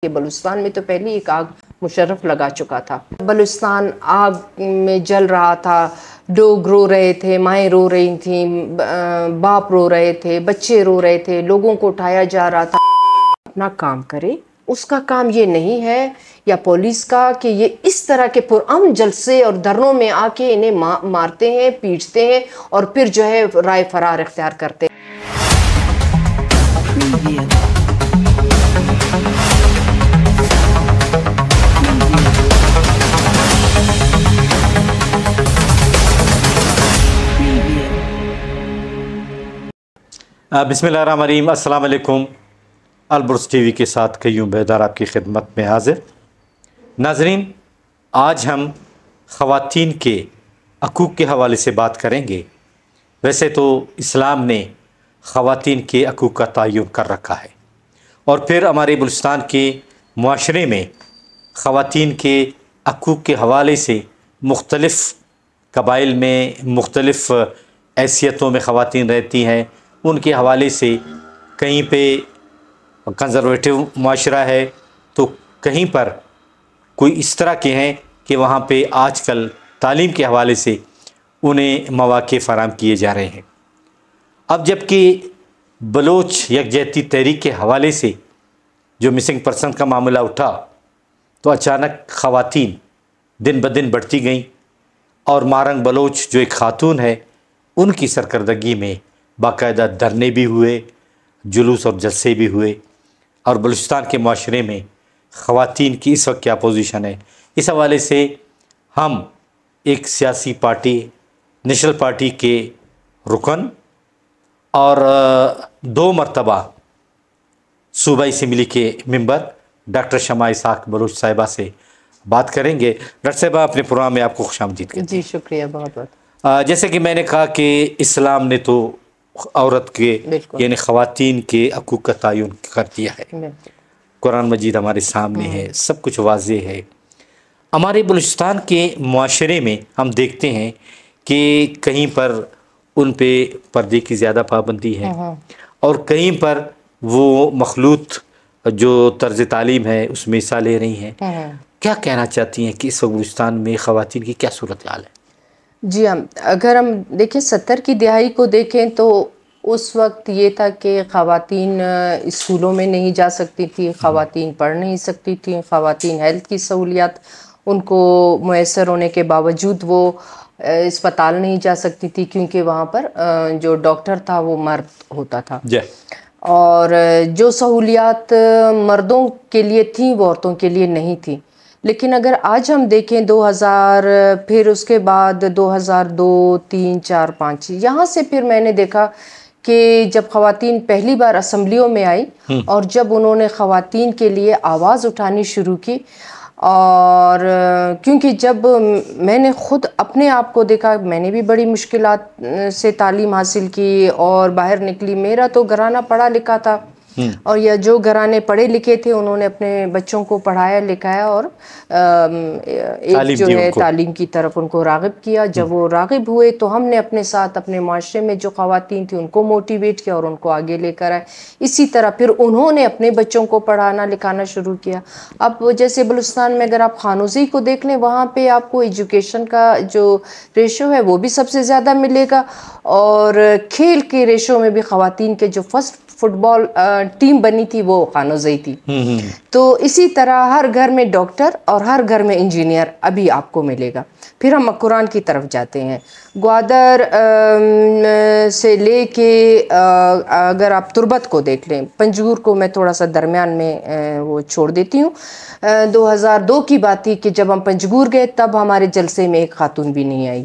کہ بلوچستان میں تو پہلی ایک آگ مشرف لگا چکا تھا. بلوچستان آگ میں جل رہا تھا، لوگ رو رہے تھے، مائیں رو رہی تھیں، باپ رو رہے تھے، بچے رو رہے تھے، لوگوں کو اٹھایا جا رہا تھا. اپنا کام کرے، اس کا کام یہ نہیں ہے یا پولیس کا کہ یہ اس طرح کے پرامن جلسے اور دھرنوں میں آ کے انہیں مارتے ہیں، پیٹتے ہیں اور پھر جو ہے رائے فرار اختیار کرتے ہیں. بسم اللہ الرحمن الرحیم. السلام علیکم. البرز ٹی وی کے ساتھ قیوم بیدار آپ کی خدمت میں حاضر. ناظرین، آج ہم خواتین کے حقوق کے حوالے سے بات کریں گے. ویسے تو اسلام نے خواتین کے حقوق کا تعین کر رکھا ہے، اور پھر ہمارے بلوچستان کے معاشرے میں خواتین کے حقوق کے حوالے سے مختلف قبائل میں مختلف حیثیتوں میں خواتین رہتی ہیں. ان کے حوالے سے کہیں پہ کنزرویٹو معاشرہ ہے تو کہیں پر کوئی اس طرح کے ہیں کہ وہاں پہ آج کل تعلیم کے حوالے سے انہیں مواقع فراہم کیے جا رہے ہیں. اب جب کہ بلوچ یکجہتی تحریک کے حوالے سے جو مسنگ پرسن کا معاملہ اٹھا تو اچانک خواتین دن بدن بڑھتی گئیں، اور مارنگ بلوچ جو ایک خاتون ہے ان کی سرکردگی میں باقاعدہ دھرنے بھی ہوئے، جلوس اور جلسے بھی ہوئے. اور بلوچستان کے معاشرے میں خواتین کی اس وقت کیا پوزیشن ہے، اس حوالے سے ہم ایک سیاسی پارٹی نیشنل پارٹی کے رکن اور 2 مرتبہ صوبائی اسمبلی کے ممبر ڈاکٹر شمع اسحاق بلوچ صاحبہ سے بات کریں گے. ڈاکٹر صاحبہ، اپنے پروگرام میں آپ کو خوش آمدید کرتے ہیں. جی شکریہ، بہت بہت. جیسے کہ میں نے کہا کہ اسلام نے تو عورت کے یعنی خواتین کے حقوق کا تعین کر دیا ہے. قرآن مجید ہمارے سامنے ہے، سب کچھ واضح ہے. ہمارے بلوچستان کے معاشرے میں ہم دیکھتے ہیں کہ کہیں پر ان پہ پردے کی زیادہ پابندی ہے، اور کہیں پر وہ مخلوط جو طرز تعلیم ہے اس میں حصہ لے رہی ہیں. کیا کہنا چاہتی ہیں کہ اس وقت بلوچستان میں خواتین کی کیا صورتحال ہے؟ جی ہاں، اگر ہم دیکھیں 70 کی دہائی کو دیکھیں تو اس وقت یہ تھا کہ خواتین اسکولوں میں نہیں جا سکتی تھی، خواتین پڑھ نہیں سکتی تھیں، خواتین ہیلتھ کی سہولیات ان کو میسر ہونے کے باوجود وہ اسپتال نہیں جا سکتی تھی، کیونکہ وہاں پر جو ڈاکٹر تھا وہ مرد ہوتا تھا. اور جو سہولیات مردوں کے لیے تھیں وہ عورتوں کے لیے نہیں تھیں. لیکن اگر آج ہم دیکھیں 2000، پھر اس کے بعد 2002، 3، 4، 5، یہاں سے پھر میں نے دیکھا کہ جب خواتین پہلی بار اسمبلیوں میں آئی اور جب انہوں نے خواتین کے لیے آواز اٹھانی شروع کی، اور کیونکہ جب میں نے خود اپنے آپ کو دیکھا، میں نے بھی بڑی مشکلات سے تعلیم حاصل کی اور باہر نکلی. میرا تو گھرانہ پڑھا لکھا تھا، اور یا جو گھرانے پڑھے لکھے تھے انہوں نے اپنے بچوں کو پڑھایا لکھایا اور ایک جو ہے تعلیم کی طرف ان کو راغب کیا. جب وہ راغب ہوئے تو ہم نے اپنے ساتھ اپنے معاشرے میں جو خواتین تھیں ان کو موٹیویٹ کیا اور ان کو آگے لے کر آئے. اسی طرح پھر انہوں نے اپنے بچوں کو پڑھانا لکھانا شروع کیا. اب جیسے بلوچستان میں اگر آپ خانوزی کو دیکھ لیں، وہاں پہ آپ کو ایجوکیشن کا جو ریشو ہے وہ بھی سب سے زیادہ ملے گا، اور کھیل کے ریشو میں بھی خواتین کے جو فرسٹ فٹ بال ٹیم بنی تھی وہ خانوزی تھی. تو اسی طرح ہر گھر میں ڈاکٹر اور ہر گھر میں انجینئر ابھی آپ کو ملے گا. پھر ہم قرآن کی طرف جاتے ہیں. گوادر سے لے کے اگر آپ تربت کو دیکھ لیں، پنجگور کو میں تھوڑا سا درمیان میں وہ چھوڑ دیتی ہوں. 2002 کی بات تھی کہ جب ہم پنجگور گئے تب ہمارے جلسے میں ایک خاتون بھی نہیں آئی،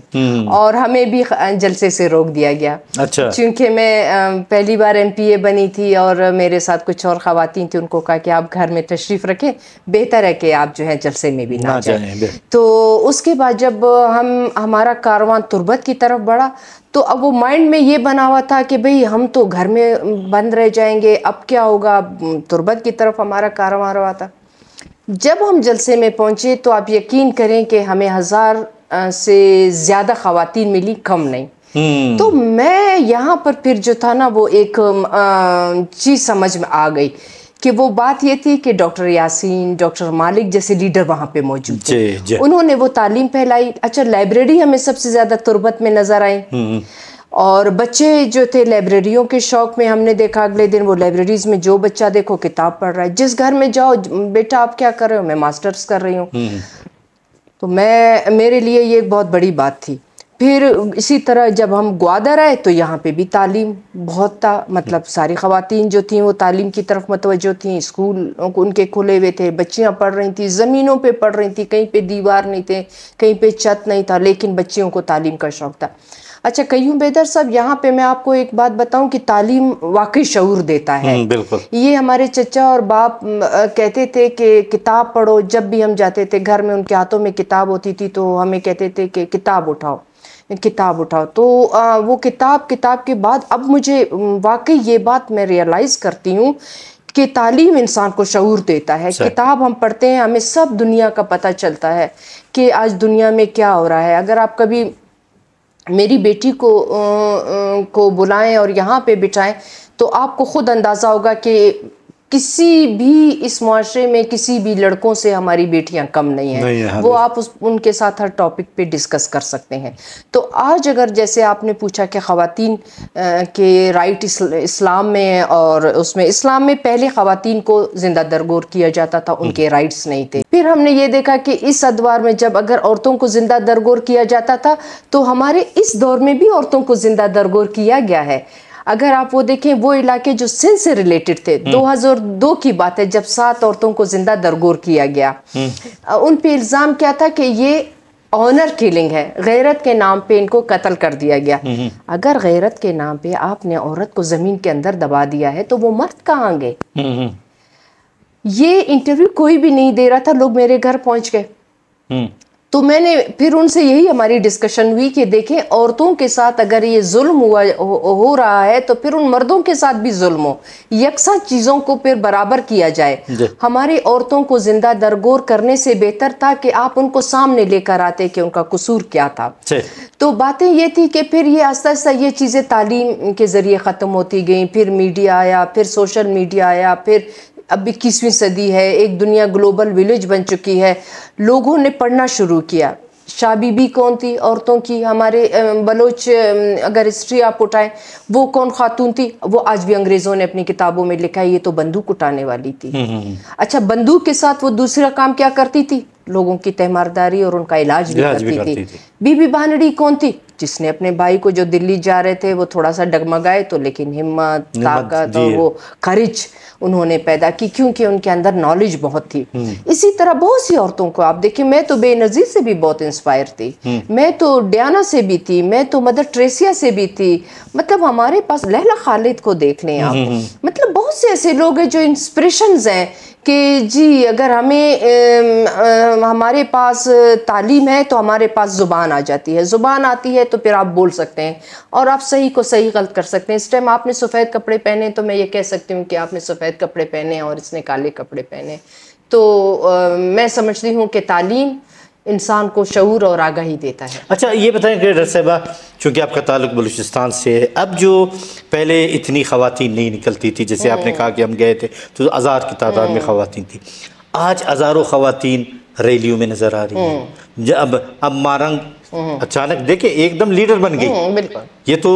اور ہمیں بھی جلسے سے روک دیا گیا. چونکہ میں پہلی بار MP بنی تھی اور میرے ساتھ کچھ اور خواتین تھیں، ان کو کہا کہ آپ گھر میں تشریف رکھیں، بہتر ہے کہ آپ جو ہے جلسے میں بھی نہ جائیں. تو اس کے بعد جب ہمارا کاروان تربت کی طرف بڑھا تو اب وہ مائنڈ میں یہ بنا ہوا تھا کہ بھئی ہم تو گھر میں بند رہ جائیں گے، اب کیا ہوگا. تربت کی طرف ہمارا کاروان رہا تھا. جب ہم جلسے میں پہنچے تو آپ یقین کریں کہ ہمیں 1000 سے زیادہ خواتین ملی، کم نہیں. تو میں یہاں پر پھر جو تھا نا وہ ایک چیز سمجھ میں آ گئی کہ وہ بات یہ تھی کہ ڈاکٹر یاسین، ڈاکٹر مالک جیسے لیڈر وہاں پہ موجود تھے، انہوں نے وہ تعلیم پھیلائی. اچھا لائبریری ہمیں سب سے زیادہ تربت میں نظر آئی، اور بچے جو تھے لائبریریوں کے شوق میں، ہم نے دیکھا اگلے دن وہ لائبریریز میں جو بچہ دیکھو کتاب پڑھ رہا ہے. جس گھر میں جاؤ بیٹا آپ کیا کر رہے ہو، میں ماسٹرز کر رہی ہوں. تو میرے لیے یہ ایک بہت بڑی بات تھی. پھر اسی طرح جب ہم گوادر آئے تو یہاں پہ بھی تعلیم بہت تھا، مطلب ساری خواتین جو تھیں وہ تعلیم کی طرف متوجہ تھیں، اسکول ان کے کھلے ہوئے تھے، بچیاں پڑھ رہی تھیں، زمینوں پہ پڑھ رہی تھیں، کہیں پہ دیوار نہیں تھے، کہیں پہ چھت نہیں تھا، لیکن بچیوں کو تعلیم کا شوق تھا. اچھا قیوم بیدر صاحب، یہاں پہ میں آپ کو ایک بات بتاؤں کہ تعلیم واقعی شعور دیتا ہے. بالکل. یہ ہمارے چچا اور باپ کہتے تھے کہ کتاب پڑھو. جب بھی ہم جاتے تھے گھر میں ان کے ہاتھوں میں کتاب ہوتی تھی تو ہمیں کہتے تھے کہ کتاب اٹھاؤ کتاب اٹھاؤ. تو وہ کتاب کے بعد اب مجھے واقعی یہ بات میں ریئلائز کرتی ہوں کہ تعلیم انسان کو شعور دیتا ہے. کتاب ہم پڑھتے ہیں ہمیں سب دنیا کا پتہ چلتا ہے کہ آج دنیا میں کیا ہو رہا ہے. اگر آپ کبھی میری بیٹی کو بلائیں اور یہاں پہ بٹھائیں تو آپ کو خود اندازہ ہوگا کہ کسی بھی اس معاشرے میں کسی بھی لڑکوں سے ہماری بیٹیاں کم نہیں ہیں. وہ آپ ان کے ساتھ ہر ٹاپک پہ ڈسکس کر سکتے ہیں. تو آج اگر جیسے آپ نے پوچھا کہ خواتین کے رائٹ اسلام میں، اور اس میں اسلام میں پہلے خواتین کو زندہ درگور کیا جاتا تھا، ان کے رائٹس نہیں تھے. پھر ہم نے یہ دیکھا کہ اس ادوار میں جب اگر عورتوں کو زندہ درگور کیا جاتا تھا تو ہمارے اس دور میں بھی عورتوں کو زندہ درگور کیا گیا ہے. اگر آپ وہ دیکھیں وہ علاقے جو سندھ سے ریلیٹڈ تھے، 2002 کی بات ہے جب 7 عورتوں کو زندہ درگور کیا گیا. ان پہ الزام کیا تھا کہ یہ آنر کلنگ ہے، غیرت کے نام پہ ان کو قتل کر دیا گیا. اگر غیرت کے نام پہ آپ نے عورت کو زمین کے اندر دبا دیا ہے تو وہ مرد کہاں گئے؟ یہ انٹرویو کوئی بھی نہیں دے رہا تھا، لوگ میرے گھر پہنچ گئے. تو میں نے پھر ان سے یہی ہماری ڈسکشن ہوئی کہ دیکھیں عورتوں کے ساتھ اگر یہ ظلم ہو رہا ہے تو پھر ان مردوں کے ساتھ بھی ظلم ہو، یکساں چیزوں کو پھر برابر کیا جائے. ہماری عورتوں کو زندہ درگور کرنے سے بہتر تھا کہ آپ ان کو سامنے لے کر آتے کہ ان کا قصور کیا تھا. تو باتیں یہ تھی کہ پھر یہ آہستہ آہستہ یہ چیزیں تعلیم کے ذریعے ختم ہوتی گئیں. پھر میڈیا آیا، پھر سوشل میڈیا آیا، پھر اب 21ویں صدی ہے، ایک دنیا گلوبل ولیج بن چکی ہے. لوگوں نے پڑھنا شروع کیا. شاہ بی بی کون تھی عورتوں کی؟ ہمارے بلوچ اگر ہسٹری آپ اٹھائیں وہ کون خاتون تھی؟ وہ آج بھی انگریزوں نے اپنی کتابوں میں لکھا ہے یہ تو بندوق اٹھانے والی تھی. اچھا بندوق کے ساتھ وہ دوسرا کام کیا کرتی تھی؟ لوگوں کی تیمارداری اور ان کا علاج بھی کرتی تھی. بی بی بانڑی کون تھی؟ جس نے اپنے بھائی کو جو دلی جا رہے تھے وہ تھوڑا سا ڈگمگائے تو لیکن ہمت، طاقت اور وہ کریج انہوں نے پیدا کی کیونکہ ان کے اندر نالج بہت تھی. اسی طرح بہت سی عورتوں کو آپ دیکھیں، میں تو بے نظیر سے بھی بہت انسپائر تھی، میں تو ڈیانا سے بھی تھی، میں تو مدر ٹریسیا سے بھی تھی. مطلب ہمارے پاس لیلا خالد کو دیکھ لیں آپ، مطلب بہت سے ایسے لوگ ہیں جو انسپریشنز ہیں کہ جی اگر ہمارے پاس تعلیم ہے تو ہمارے پاس زبان آ جاتی ہے، زبان آتی ہے تو پھر آپ بول سکتے ہیں اور آپ صحیح کو صحیح غلط کر سکتے ہیں. اس ٹائم آپ نے سفید کپڑے پہنے تو میں یہ کہہ سکتی ہوں کہ آپ نے سفید کپڑے پہنے اور اس نے کالے کپڑے پہنے. تو میں سمجھتی ہوں کہ تعلیم انسان کو شعور اور آگاہی دیتا ہے. اچھا یہ بتائیں کہ ڈاکٹر صاحبہ، چونکہ آپ کا تعلق بلوچستان سے ہے، اب جو پہلے اتنی خواتین نہیں نکلتی تھی، جیسے آپ نے کہا کہ ہم گئے تھے تو ہزار کی تعداد میں خواتین تھی، آج ہزاروں خواتین ریلیوں میں نظر آ رہی ہیں. اب مارنگ اچانک دیکھیں ایک دم لیڈر بن گئی. یہ تو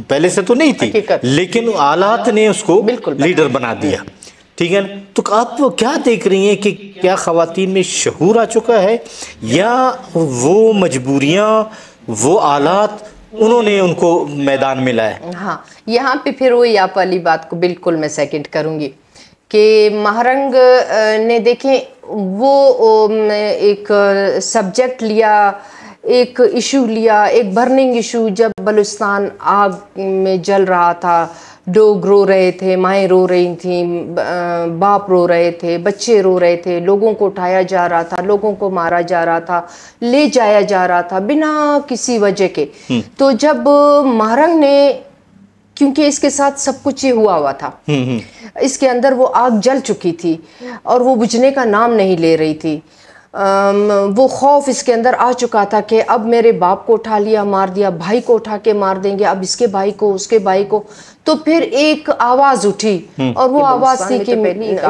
پہلے سے تو نہیں تھی لیکن آلات نے اس کو لیڈر بنا دیا. ٹھیک ہے نا؟ تو آپ کیا دیکھ رہی ہیں کہ کیا خواتین میں شعور آ چکا ہے یا وہ مجبوریاں، وہ آلات انہوں نے ان کو میدان میں لایا؟ ہاں یہاں پہ پھر وہی آپ والی بات کو بالکل میں سیکنڈ کروں گی کہ مہرنگ نے دیکھیں وہ ایک سبجیکٹ لیا، ایک ایشو لیا، ایک برننگ ایشو. جب بلوچستان آگ میں جل رہا تھا، لوگ رو رہے تھے، مائیں رو رہی تھیں، باپ رو رہے تھے، بچے رو رہے تھے، لوگوں کو اٹھایا جا رہا تھا، لوگوں کو مارا جا رہا تھا، لے جایا جا رہا تھا بنا کسی وجہ کے. تو جب مہرنگ نے، کیونکہ اس کے ساتھ سب کچھ یہ ہوا تھا، اس کے اندر وہ آگ جل چکی تھی اور وہ بجھنے کا نام نہیں لے رہی تھی، وہ خوف اس کے اندر آ چکا تھا کہ اب میرے باپ کو اٹھا لیا مار دیا، بھائی کو اٹھا کے مار دیں گے، اب اس کے بھائی کو، اس کے بھائی کو. تو پھر ایک آواز اٹھی اور وہ آواز تھی کہ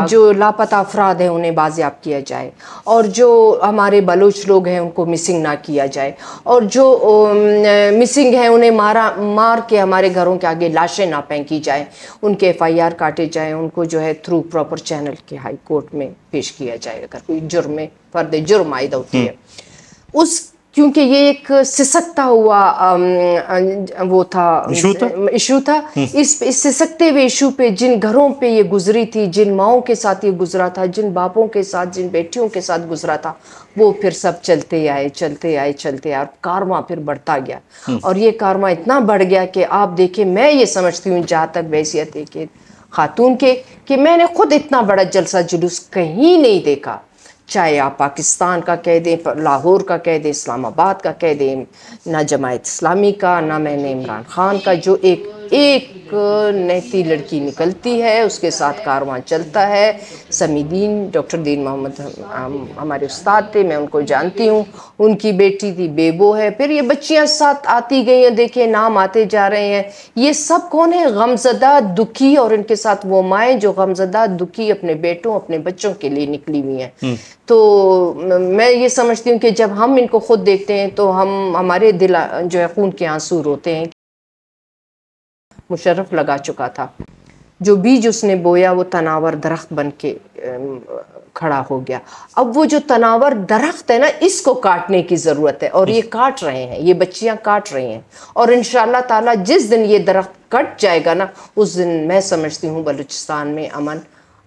جو لاپتہ افراد ہیں انہیں بازیاب کیا جائے، اور جو ہمارے بلوچ لوگ ہیں ان کو مسنگ نہ کیا جائے، اور جو مسنگ ہیں انہیں مار کے ہمارے گھروں کے آگے لاشیں نہ پھینکی جائیں، ان کے FIR کاٹے جائیں، ان کو جو ہے تھرو پراپر چینل کے ہائی کورٹ میں پیش کیا جائے اگر کوئی فرد جرم عائد ہوتی ہے۔ کیونکہ یہ ایک سسکتا ہوا وہ تھا، ایشو تھا، اس سسکتے ہوئے ایشو پہ جن گھروں پہ یہ گزری تھی، جن ماؤں کے ساتھ یہ گزرا تھا، جن باپوں کے ساتھ، جن بیٹیوں کے ساتھ گزرا تھا، وہ پھر سب چلتے آئے اور کارواں پھر بڑھتا گیا، اور یہ کارواں اتنا بڑھ گیا کہ آپ دیکھیں، میں یہ سمجھتی ہوں جہاں تک بحیثیت ہے کہ خاتون کے، کہ میں نے خود اتنا بڑا جلسہ جلوس کہیں نہیں دیکھا، چاہے آپ پاکستان کا کہہ دیں، لاہور کا کہہ دیں، اسلام آباد کا کہہ دیں، نہ جماعت اسلامی کا، نہ میں نے عمران خان کا، جو ایک نہتی لڑکی نکلتی ہے اس کے ساتھ کارواں چلتا ہے۔ سمی دین، ڈاکٹر دین محمد ہمارے استاد تھے، میں ان کو جانتی ہوں، ان کی بیٹی تھی بیبو ہے، پھر یہ بچیاں ساتھ آتی گئی ہیں، دیکھیں نام آتے جا رہے ہیں، یہ سب کون ہیں؟ غمزدہ دکھی، اور ان کے ساتھ وہ مائیں جو غمزدہ دکھی اپنے بیٹوں اپنے بچوں کے لیے نکلی ہوئی ہیں۔ تو میں یہ سمجھتی ہوں کہ جب ہم ان کو خود دیکھتے ہیں تو ہمارے دل جو ہے خون کے آنسو روتے ہیں۔ مشرف لگا چکا تھا، جو بیج اس نے بویا وہ تناور درخت بن کے کھڑا ہو گیا۔ اب وہ جو تناور درخت ہے نا، اس کو کاٹنے کی ضرورت ہے، اور یہ کاٹ رہے ہیں، یہ بچیاں کاٹ رہی ہیں، اور انشاءاللہ تعالی جس دن یہ درخت کٹ جائے گا نا، اس دن میں سمجھتی ہوں بلوچستان میں امن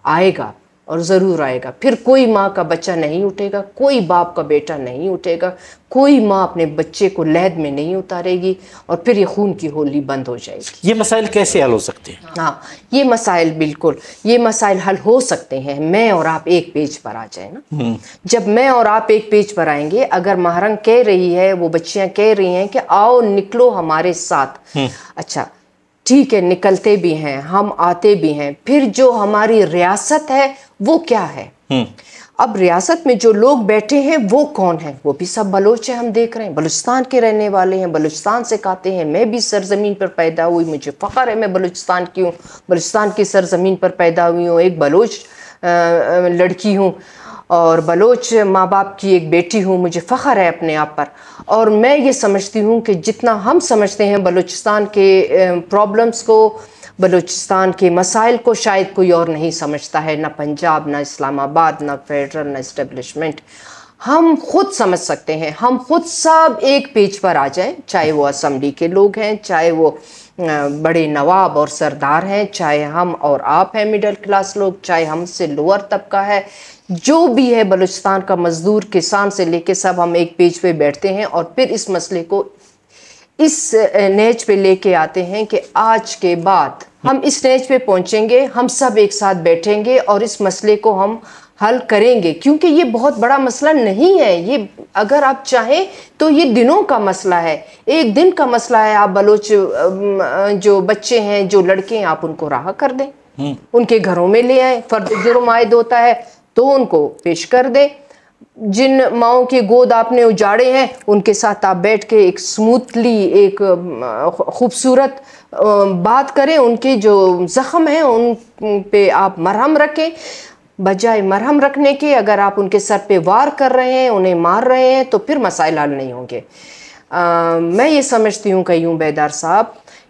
آئے گا، اور ضرور آئے گا۔ پھر کوئی ماں کا بچہ نہیں اٹھے گا، کوئی باپ کا بیٹا نہیں اٹھے گا، کوئی ماں اپنے بچے کو لحد میں نہیں اتارے گی، اور پھر یہ خون کی ہولی بند ہو جائے گی۔ یہ مسائل کیسے حل ہو سکتے ہیں؟ ہاں، یہ مسائل بالکل، یہ مسائل حل ہو سکتے ہیں، میں اور آپ ایک پیج پر آ جائیں نا۔ جب میں اور آپ ایک پیج پر آئیں گے، اگر مہرنگ کہہ رہی ہے، وہ بچیاں کہہ رہی ہیں کہ آؤ نکلو ہمارے ساتھ، اچھا ٹھیک ہے، نکلتے بھی ہیں، ہم آتے بھی ہیں، پھر جو ہماری ریاست ہے وہ کیا ہے؟ اب ریاست میں جو لوگ بیٹھے ہیں وہ کون ہیں؟ وہ بھی سب بلوچ ہیں، ہم دیکھ رہے ہیں، بلوچستان کے رہنے والے ہیں، بلوچستان سے کھاتے ہیں، میں بھی سرزمین پر پیدا ہوئی، مجھے فخر ہے میں بلوچستان کی ہوں، بلوچستان کی سرزمین پر پیدا ہوئی ہوں، ایک بلوچ لڑکی ہوں، اور بلوچ ماں باپ کی ایک بیٹی ہوں، مجھے فخر ہے اپنے آپ پر۔ اور میں یہ سمجھتی ہوں کہ جتنا ہم سمجھتے ہیں بلوچستان کے پرابلمز کو، بلوچستان کے مسائل کو، شاید کوئی اور نہیں سمجھتا ہے، نہ پنجاب، نہ اسلام آباد، نہ فیڈرل، نہ اسٹیبلشمنٹ۔ ہم خود سمجھ سکتے ہیں، ہم خود سب ایک پیج پر آ جائیں، چاہے وہ اسمبلی کے لوگ ہیں، چاہے وہ بڑے نواب اور سردار ہیں، چاہے ہم اور آپ ہیں مڈل کلاس لوگ، چاہے ہم سے لوور طبقہ ہے، جو بھی ہے بلوچستان کا مزدور، کسان سے لے کے سب ہم ایک پیج پہ بیٹھتے ہیں، اور پھر اس مسئلے کو اس نیج پہ لے کے آتے ہیں کہ آج کے بعد ہم اس نیج پہ پہنچیں گے، ہم سب ایک ساتھ بیٹھیں گے اور اس مسئلے کو ہم حل کریں گے، کیونکہ یہ بہت بڑا مسئلہ نہیں ہے، یہ اگر آپ چاہیں تو یہ دنوں کا مسئلہ ہے، ایک دن کا مسئلہ ہے۔ آپ بلوچ جو بچے ہیں، جو لڑکے ہیں، آپ ان کو رہا کر دیں، ان کے گھروں میں لے آئیں، فرد جرم عائد ہوتا ہے تو ان کو پیش کر دیں، جن ماؤں کے گود آپ نے اجاڑے ہیں ان کے ساتھ آپ بیٹھ کے ایک سموتھلی، ایک خوبصورت بات کریں، ان کے جو زخم ہیں ان پہ آپ مرہم رکھیں، بجائے مرہم رکھنے کے اگر آپ ان کے سر پہ وار کر رہے ہیں، انہیں مار رہے ہیں، تو پھر مسائل حل نہیں ہوں گے۔ میں یہ سمجھتی ہوں قیوم بیدار صاحب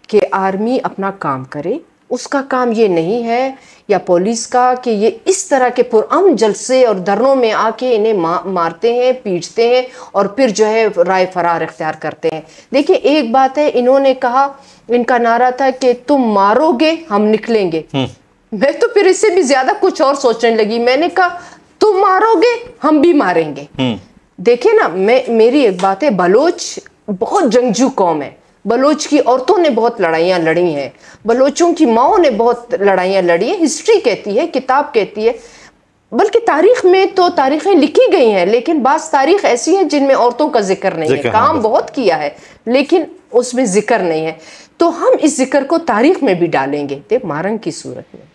کہ آرمی اپنا کام کرے، اس کا کام یہ نہیں ہے، یا پولیس کا، کہ یہ اس طرح کے پرامن جلسے اور دھرنوں میں آ کے انہیں مارتے ہیں، پیٹتے ہیں، اور پھر جو ہے رائے فرار اختیار کرتے ہیں۔ دیکھیں ایک بات ہے، انہوں نے کہا، ان کا نعرہ تھا کہ تم مارو گے ہم نکلیں گے، میں تو پھر اس سے بھی زیادہ کچھ اور سوچنے لگی، میں نے کہا تم مارو گے ہم بھی ماریں گے۔ دیکھیں نا، میری ایک بات ہے، بلوچ بہت جنگجو قوم ہے، بلوچ کی عورتوں نے بہت لڑائیاں لڑی ہیں، بلوچوں کی ماؤں نے بہت لڑائیاں لڑی ہیں، ہسٹری کہتی ہے، کتاب کہتی ہے، بلکہ تاریخ میں تو تاریخیں لکھی گئی ہیں، لیکن بعض تاریخ ایسی ہیں جن میں عورتوں کا ذکر نہیں ہے، کام بہت کیا ہے لیکن اس میں ذکر نہیں ہے، تو ہم اس ذکر کو تاریخ میں بھی ڈالیں گے، مارنگ کی صورت میں۔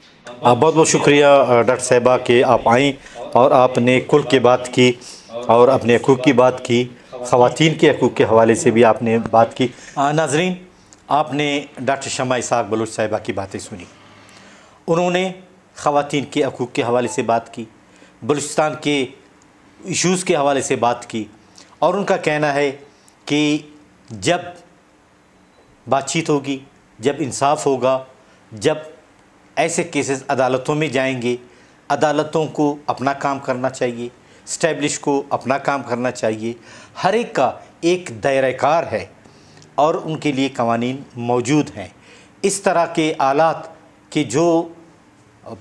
بہت بہت شکریہ ڈاکٹر صاحبہ کہ آپ آئیں اور آپ نے کل کی بات کی اور اپنے حقوق کی بات کی، خواتین کے حقوق کے حوالے سے بھی آپ نے بات کی۔ ناظرین، آپ نے ڈاکٹر شمع اسحاق بلوچ صاحبہ کی باتیں سنی. انہوں نے خواتین کے حقوق کے حوالے سے بات کی, بلوچستان کے ایشوز کے حوالے سے بات کی, اور ان کا کہنا ہے کہ جب بات چیت ہوگی, جب انصاف ہوگا, جب ایسے کیسز عدالتوں میں جائیں گے, عدالتوں کو اپنا کام کرنا چاہیے, اسٹیبلش کو اپنا کام کرنا چاہیے. ہر ایک کا ایک دائرہ کار ہے اور ان کے لیے قوانین موجود ہیں. اس طرح کے آلات کہ جو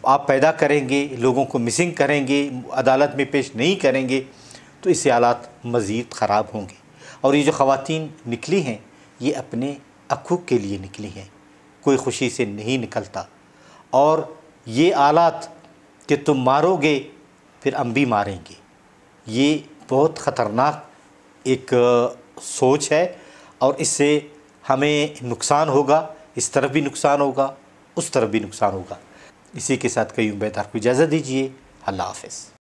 آپ پیدا کریں گے, لوگوں کو مسنگ کریں گے, عدالت میں پیش نہیں کریں گے, تو اس سے حالات مزید خراب ہوں گے. اور یہ جو خواتین نکلی ہیں یہ اپنے حقوق کے لیے نکلی ہیں, کوئی خوشی سے نہیں نکلتا. اور یہ آلات کہ تم مارو گے پھر ہم بھی ماریں گے, یہ بہت خطرناک ایک سوچ ہے, اور اس سے ہمیں نقصان ہوگا, اس طرف بھی نقصان ہوگا, اس طرف بھی نقصان ہوگا. اسی کے ساتھ قیوم بیدار کو اجازت دیجیے. اللہ حافظ.